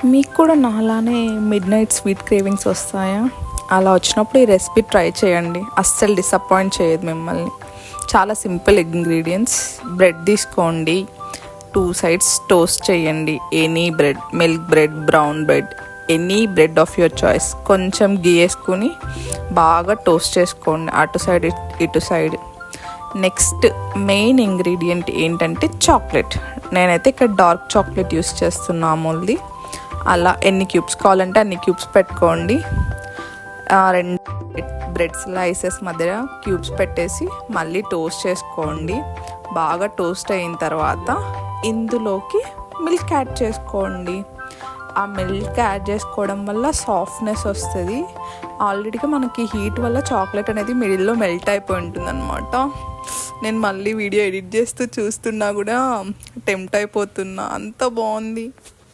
మీకు కూడా నాలానే mid night sweet cravings వస్తాయా? అలా వచ్చినప్పుడు ఈ రెసిపీ ట్రై చేయండి, అస్సలు డిసప్పాయింట్ చేయదు మిమ్మల్ని. చాలా సింపుల్ ఇంగ్రీడియంట్స్. బ్రెడ్ తీసుకోండి, 2 సైడ్స్ టోస్ట్ చేయండి. Any bread, milk bread, brown bread, any bread of your choice. కొంచెం గీ వేసుకుని బాగా టోస్ట్ చేసుకోండి, అటు సైడ్ ఇటు సైడ్. నెక్స్ట్ మెయిన్ ఇంగ్రీడియంట్ ఏంటంటే చాక్లెట్. నేనైతే ఇక్కడ డార్క్ చాక్లెట్ యూస్ చేస్తున్నా, అమూల్ది. అలా ఎన్ని క్యూబ్స్ కావాలంటే అన్ని క్యూబ్స్ పెట్టుకోండి. 2 బ్రెడ్ స్లైసెస్ మధ్య క్యూబ్స్ పెట్టేసి మళ్ళీ టోస్ట్ చేసుకోండి. బాగా టోస్ట్ అయిన తర్వాత ఇందులోకి మిల్క్ యాడ్ చేసుకోండి. ఆ మిల్క్ యాడ్ చేసుకోవడం వల్ల సాఫ్ట్నెస్ వస్తుంది. ఆల్రెడీగా మనకి హీట్ వల్ల చాక్లెట్ అనేది మిడిల్లో మెల్ట్ అయిపోయి ఉంటుంది అనమాట. నేను మళ్ళీ వీడియో ఎడిట్ చేస్తూ చూస్తున్నా కూడా టెంప్ట్ అయిపోతున్నా, అంత బాగుంది.